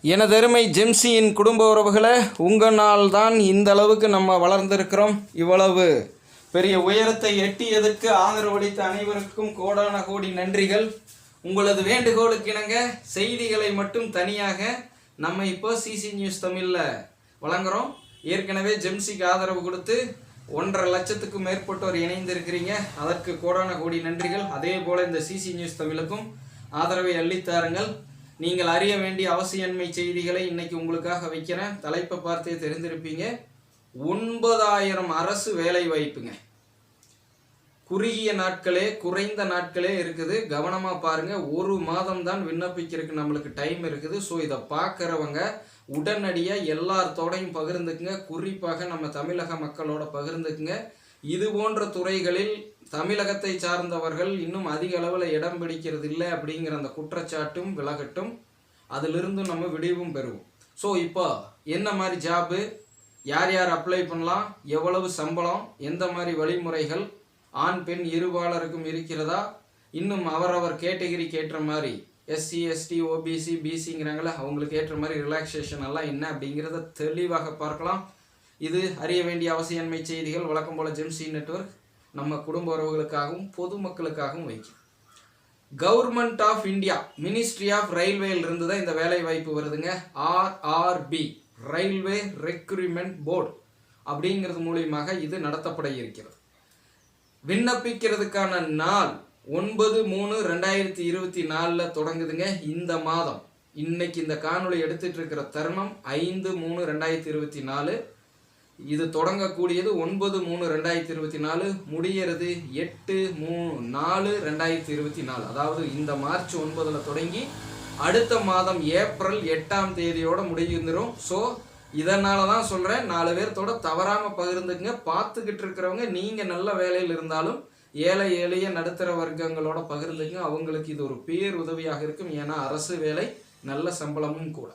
எனதருமை ஜெம்சியின் குடும்ப உறவுகளை உங்களால் தான் இந்த அளவுக்கு நம்ம வளர்ந்திருக்கிறோம். இவ்வளவு பெரிய உயரத்தை எட்டியதற்கு ஆதரவளித்த அனைவருக்கும் கோடான கோடி நன்றிகள். உங்களது வேண்டுகோளுக்கு இணங்க செய்திகளை மட்டும் தனியாக நம்ம இப்போ சிசி நியூஸ் தமிழில் வழங்குகிறோம். ஏற்கனவே ஜெம்சிக்கு ஆதரவு கொடுத்து 1.5 லட்சத்துக்கும் மேற்பட்டோர் இணைந்திருக்கிறீங்க. அதற்கு கோடான கோடி நன்றிகள். அதே போல் இந்த சிசி நியூஸ் தமிழுக்கும் ஆதரவை அள்ளித்தாருங்கள். நீங்கள் அறிய வேண்டிய அவசியன்மை செய்திகளை இன்னைக்கு உங்களுக்காக வைக்கிறேன். தலைப்பை பார்த்தே தெரிந்திருப்பீங்க. 9,000 அரசு வேலை வாய்ப்புங்க. குறுகிய நாட்களே, குறைந்த நாட்களே இருக்குது. கவனமாக பாருங்க. 1 மாதம் தான் விண்ணப்பிக்கிறதுக்கு நம்மளுக்கு டைம் இருக்குது. ஸோ இதை பார்க்குறவங்க உடனடியாக எல்லாத்தோடையும் பகிர்ந்துக்குங்க. குறிப்பாக நம்ம தமிழக மக்களோட பகிர்ந்துக்குங்க. இது போன்ற துறைகளில் தமிழகத்தை சார்ந்தவர்கள் இன்னும் அதிக அளவில் இடம் பிடிக்கிறது இல்லை அப்படிங்கிற அந்த குற்றச்சாட்டும் விலகட்டும். அதிலிருந்து நம்ம விடிவும் பெறுவோம். ஸோ இப்போ என்ன மாதிரி ஜாபு, யார் யார் அப்ளை பண்ணலாம், எவ்வளவு சம்பளம், எந்த மாதிரி வழிமுறைகள் ஆண் பெண் இருபாலருக்கும் இருக்கிறதா, இன்னும் அவரவர் கேட்டகிரிக்கு ஏற்ற மாதிரி எஸ்சி எஸ்டி ஓபிசி பிசிங்கிறாங்களே அவங்களுக்கு ஏற்ற மாதிரி ரிலாக்ஸேஷன் எல்லாம் என்ன அப்படிங்கிறத தெளிவாக பார்க்கலாம். இது அறிய வேண்டிய அவசியன்மை செய்திகள். வழக்கம் போல ஜெம்சி நெட்வொர்க் நம்ம குடும்ப உறவுகளுக்காகவும் பொதுமக்களுக்காகவும் வைக்கும். Government of India ministry of ரயில்வேல இருந்து தான் இந்த வேலை வாய்ப்பு வருதுங்க. RRB ரயில்வே ரெக்ரூட்மெண்ட் போர்டு அப்படிங்கிறது மூலியமாக இது நடத்தப்பட இருக்கிறது. விண்ணப்பிக்கிறதுக்கான நாள் 9/3/2024 தொடங்குதுங்க. இந்த மாதம் இன்னைக்கு இந்த காணொளி எடுத்துட்டு இருக்கிற தருணம் 5/3/2024. இது தொடங்கக்கூடியது 9/3/2024, முடிகிறது 8/4/2024. அதாவது இந்த மார்ச் 9 தொடங்கி அடுத்த மாதம் ஏப்ரல் 8ஆம் தேதியோட முடிஞ்சிருந்துடும். ஸோ இதனால தான் சொல்கிறேன், 4 பேர்த்தோட தவறாமல் பகிர்ந்துக்குங்க. பார்த்துக்கிட்டு இருக்கிறவங்க நீங்கள் நல்ல வேலையில் இருந்தாலும் ஏழை எளிய நடுத்தர வர்க்கங்களோட பகிர்ந்துக்குங்க. அவங்களுக்கு இது ஒரு பேர் உதவியாக இருக்கும். ஏன்னா அரசு வேலை நல்ல சம்பளமும் கூட.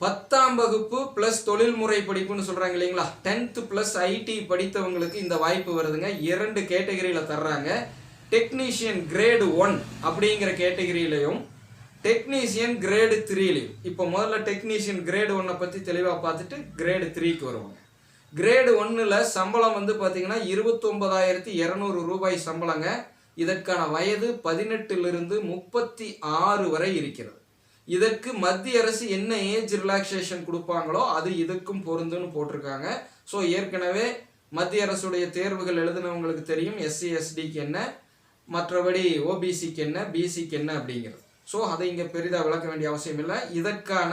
10ஆம் வகுப்பு ப்ளஸ் தொழில்முறை படிப்புன்னு சொல்கிறாங்க இல்லைங்களா, 10th ப்ளஸ் ஐடி படித்தவங்களுக்கு இந்த வாய்ப்பு வருதுங்க. 2 கேட்டகரியில் தர்றாங்க. டெக்னீஷியன் கிரேடு 1 அப்படிங்கிற கேட்டகரியிலையும் டெக்னீஷியன் கிரேடு 3லையும். இப்போ முதல்ல டெக்னீஷியன் கிரேடு 1 பற்றி தெளிவாக பார்த்துட்டு கிரேடு 3க்கு வருவாங்க. கிரேடு 1ல் சம்பளம் வந்து பார்த்தீங்கன்னா 29,200 ரூபாய் சம்பளங்க. இதற்கான வயது 18லிருந்து 36 வரை இருக்கிறது. இதற்கு மத்திய அரசு என்ன ஏஜ் ரிலாக்ஸேஷன் கொடுப்பாங்களோ அது இதுக்கும் பொருந்துன்னு போட்டிருக்காங்க. ஸோ ஏற்கனவே மத்திய அரசுடைய தேர்வுகள் எழுதினவங்களுக்கு தெரியும் எஸ்சி எஸ்டிக்கு என்ன, மற்றபடி ஓபிசிக்கு என்ன, பிசிக்கு என்ன அப்படிங்கிறது. ஸோ அதை இங்கே பெரிதாக விளக்க வேண்டிய அவசியம் இல்லை. இதற்கான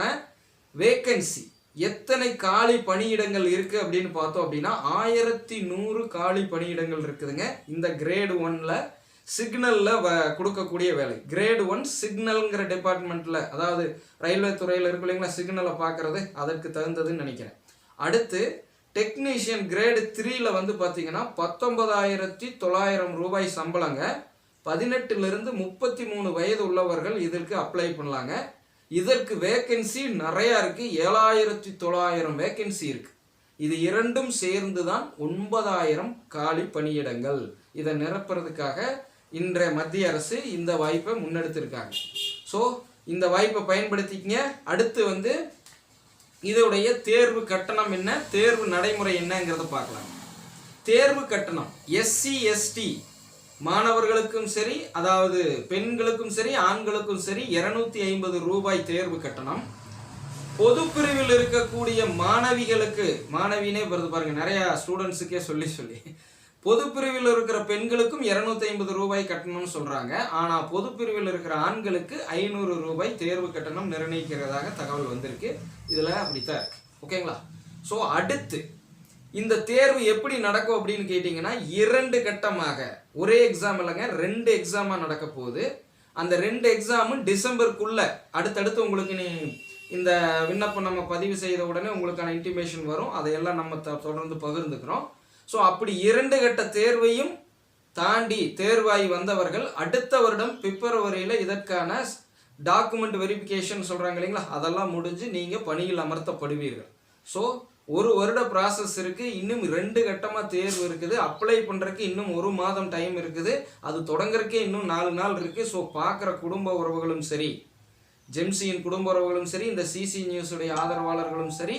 வேக்கன்சி எத்தனை காலி பணியிடங்கள் இருக்குது அப்படின்னு பார்த்தோம் அப்படின்னா 1100 காலி பணியிடங்கள் இருக்குதுங்க. இந்த கிரேடு 1ல் சிக்னலில் கொடுக்கக்கூடிய வேலை. கிரேடு 1 சிக்னல்ங்கிற டிபார்ட்மெண்ட்டில், அதாவது ரயில்வே துறையில் இருக்கு இல்லைங்களா, சிக்னலை பார்க்குறது அதற்கு தகுந்ததுன்னு நினைக்கிறேன். அடுத்து டெக்னீஷியன் கிரேடு 3ல் வந்து பார்த்தீங்கன்னா 19,900 ரூபாய் சம்பளங்க. 18லிருந்து 33 வயது உள்ளவர்கள் இதற்கு அப்ளை பண்ணலாங்க. இதற்கு வேக்கன்சி நிறையா இருக்குது. 7,900 வேக்கன்சி இருக்குது. இது இரண்டும் சேர்ந்து தான் 9,000 காலி பணியிடங்கள். இதை நிரப்புறதுக்காக இன்றைய மத்திய அரசு இந்த வாய்ப்பை முன்னெடுத்திருக்காங்க. ஸோ இந்த வாய்ப்பை பயன்படுத்திக்கங்க. அடுத்து வந்து இதோடைய தேர்வு கட்டணம் என்ன, தேர்வு நடைமுறை என்னங்கிறத பார்க்கலாம். தேர்வு கட்டணம் எஸ்சி எஸ்டி மாணவர்களுக்கும் சரி, அதாவது பெண்களுக்கும் சரி ஆண்களுக்கும் சரி 250 ரூபாய் தேர்வு கட்டணம். பொது பிரிவில் இருக்கக்கூடிய மாணவிகளுக்கு, மாணவினே வருது பாருங்க, நிறைய ஸ்டூடெண்ட்ஸுக்கே சொல்லி பொது பிரிவில் இருக்கிற பெண்களுக்கும் 250 ரூபாய் கட்டணம்னு சொல்றாங்க. ஆனால் பொது பிரிவில் இருக்கிற ஆண்களுக்கு 500 ரூபாய் தேர்வு கட்டணம் நிர்ணயிக்கிறதாக தகவல் வந்திருக்கு. இதில் அப்படித்தான் இருக்கு. ஓகேங்களா? ஸோ அடுத்து இந்த தேர்வு எப்படி நடக்கும் அப்படின்னு கேட்டிங்கன்னா 2 கட்டமாக, ஒரே எக்ஸாம் இல்லைங்க, 2 எக்ஸாமாக நடக்க போகுது. அந்த 2 எக்ஸாமும் டிசம்பருக்குள்ள அடுத்தடுத்து உங்களுக்கு இந்த விண்ணப்பம் நம்ம பதிவு செய்த உடனே உங்களுக்கான இன்டிமேஷன் வரும். அதையெல்லாம் நம்ம தொடர்ந்து பகிர்ந்துக்கிறோம். ஸோ அப்படி 2 கட்ட தேர்வையும் தாண்டி தேர்வாகி வந்தவர்கள் அடுத்த வருடம் பிப்ரவரியில் இதற்கான டாக்குமெண்ட் வெரிஃபிகேஷன் சொல்கிறாங்க இல்லைங்களா, அதெல்லாம் முடிஞ்சு நீங்கள் பணியில் அமர்த்தப்படுவீர்கள். ஸோ 1 வருட ப்ராசஸ் இருக்குது. இன்னும் 2 கட்டமாக தேர்வு இருக்குது. அப்ளை பண்ணுறதுக்கு இன்னும் 1 மாதம் டைம் இருக்குது. அது தொடங்குறதுக்கே இன்னும் 4 நாள் இருக்குது. ஸோ பார்க்குற குடும்ப உறவுகளும் சரி, ஜெம்சியின் குடும்ப உறவுகளும் சரி, இந்த சிசி நியூஸுடைய ஆதரவாளர்களும் சரி,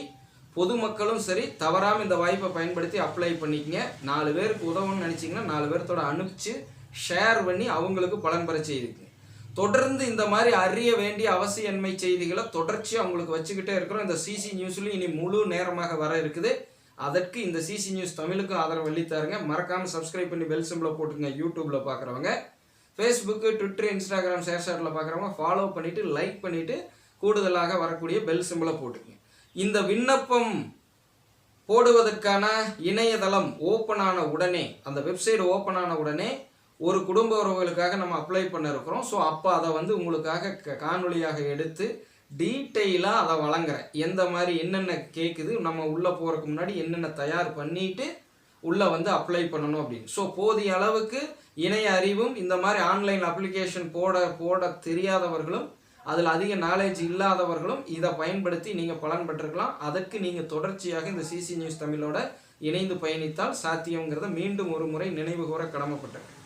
பொதுமக்களும் சரி, தவறாமல் இந்த வாய்ப்பை பயன்படுத்தி அப்ளை பண்ணிக்கங்க. 4 பேருக்கு உதவுன்னு நினச்சிங்கன்னா 4 பேர்த்தோட அனுப்பிச்சு ஷேர் பண்ணி அவங்களுக்கு பலன் பெற செய்துக்குங்க. தொடர்ந்து இந்த மாதிரி அறிய வேண்டிய அவசியன்மை செய்திகளை தொடர்ச்சியாக அவங்களுக்கு வச்சுக்கிட்டே இருக்கிறோம். இந்த சிசி நியூஸ்லையும் இனி முழு நேரமாக வர இருக்குது. அதற்கு இந்த சிசி நியூஸ் தமிழுக்கு ஆதரவு அளித்தாருங்க. மறக்காமல் சப்ஸ்கிரைப் பண்ணி பெல் சிம்பிளை போட்டுங்க. யூடியூப்பில் பார்க்குறவங்க, ஃபேஸ்புக்கு, ட்விட்டர், இன்ஸ்டாகிராம், ஷேர்ஷாட்டில் பார்க்குறவங்க ஃபாலோ பண்ணிவிட்டு லைக் பண்ணிவிட்டு கூடுதலாக வரக்கூடிய பெல் சிம்பிளை போட்டுங்க. இந்த விண்ணப்பம் போடுவதற்கான இணையதளம் ஓப்பன் ஆன உடனே, அந்த வெப்சைட் ஓப்பன் ஆன உடனே ஒரு குடும்ப உறவுகளுக்காக நம்ம அப்ளை பண்ண இருக்கிறோம். ஸோ அப்போ அதை வந்து உங்களுக்காக காணொலியாக எடுத்து டீட்டெயிலாக அதை வழங்குறேன். எந்த மாதிரி என்னென்ன கேட்குது, நம்ம உள்ளே போகிறதுக்கு முன்னாடி என்னென்ன தயார் பண்ணிட்டு உள்ளே வந்து அப்ளை பண்ணணும் அப்படின்னு. ஸோ போதிய அளவுக்கு இணைய அறிவும் இந்த மாதிரி ஆன்லைன் அப்ளிகேஷன் போட தெரியாதவர்களும் அதில் அதிக நாலேஜ் இல்லாதவர்களும் இதை பயன்படுத்தி நீங்கள் பலன் பெற்றிருக்கலாம். அதற்கு நீங்கள் தொடர்ச்சியாக இந்த சிசி நியூஸ் தமிழோட இணைந்து பயணித்தால் சாத்தியங்கிறத மீண்டும் ஒரு முறை நினைவு கூற கடமைப்பட்டிருக்கேன்.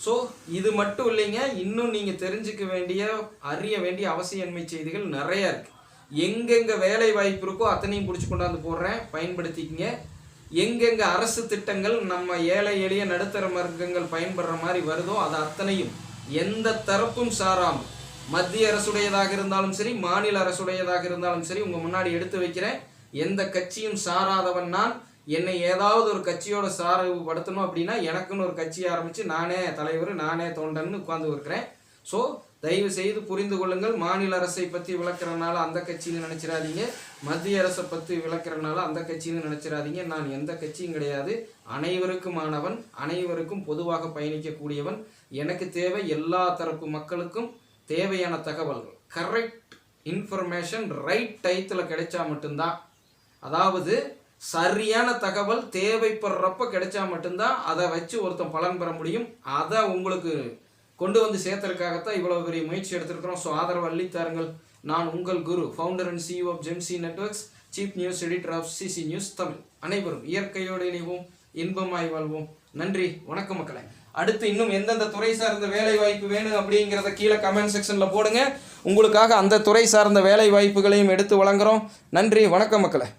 ஸோ இது மட்டும் இல்லைங்க, இன்னும் நீங்கள் தெரிஞ்சுக்க வேண்டிய அறிய வேண்டிய அவசியன்மை செய்திகள் நிறையா இருக்குது. எங்கெங்கே வேலை வாய்ப்பு இருக்கோ அத்தனையும் பிடிச்சி கொண்டாந்து போடுறேன், பயன்படுத்திக்கங்க. எங்கெங்கே அரசு திட்டங்கள் நம்ம ஏழை எளிய நடுத்தர வர்க்கங்கள் பயன்படுற மாதிரி வருதோ அது அத்தனையும் எந்த தரப்பும் சாராமல், மத்திய அரசுடையதாக இருந்தாலும் சரி, மாநில அரசுடையதாக இருந்தாலும் சரி, உங்கள் முன்னாடி எடுத்து வைக்கிறேன். எந்த கட்சியும் சாராதவன் நான். என்னை ஏதாவது ஒரு கட்சியோட சார்புபடுத்தணும் அப்படின்னா எனக்குன்னு ஒரு கட்சி ஆரம்பித்து நானே தலைவர், நானே தொண்டன்னு உட்கார்ந்து இருக்கிறேன். ஸோ தயவு செய்து புரிந்து கொள்ளுங்கள். மாநில அரசை பற்றி விளக்குறதுனால அந்த கட்சின்னு நினச்சிடாதீங்க, மத்திய அரசை பற்றி விளக்குறதுனால அந்த கட்சின்னு நினச்சிடாதீங்க. நான் எந்த கட்சியும் கிடையாது. அனைவருக்குமானவன், அனைவருக்கும் பொதுவாக பயணிக்கக்கூடியவன். எனக்கு தேவை எல்லா தரப்பு மக்களுக்கும் தேவையான தகவல்கள், கரெக்ட் இன்ஃபர்மேஷன் ரைட் டயத்தில் கிடைச்சா மட்டும்தான், அதாவது சரியான தகவல் தேவைப்படுறப்ப கிடைச்சா மட்டும்தான் அதை வச்சு ஒருத்தன் பலன் பெற முடியும். அதை உங்களுக்கு கொண்டு வந்து சேர்த்தறதுக்காகத்தான் இவ்வளோ பெரிய முயற்சி எடுத்திருக்கிறோம். ஸோ ஆதரவு அள்ளித்தாருங்கள். நான் உங்கள் Guru, founder and CEO of Gemsy networks, chief news editor of CC news Tamil. அனைவரும் இயற்கையோடு இணைவோம், இன்பமாய் வாழ்வோம். நன்றி, வணக்கம் மக்களே. அடுத்து இன்னும் எந்தெந்த துறை சார்ந்த வேலை வாய்ப்பு வேணும் அப்படிங்கிறத கீழே கமெண்ட் செக்ஷனில் போடுங்க. உங்களுக்காக அந்த துறை சார்ந்த வேலை வாய்ப்புகளையும் எடுத்து வழங்குகிறோம். நன்றி, வணக்கம் மக்களே.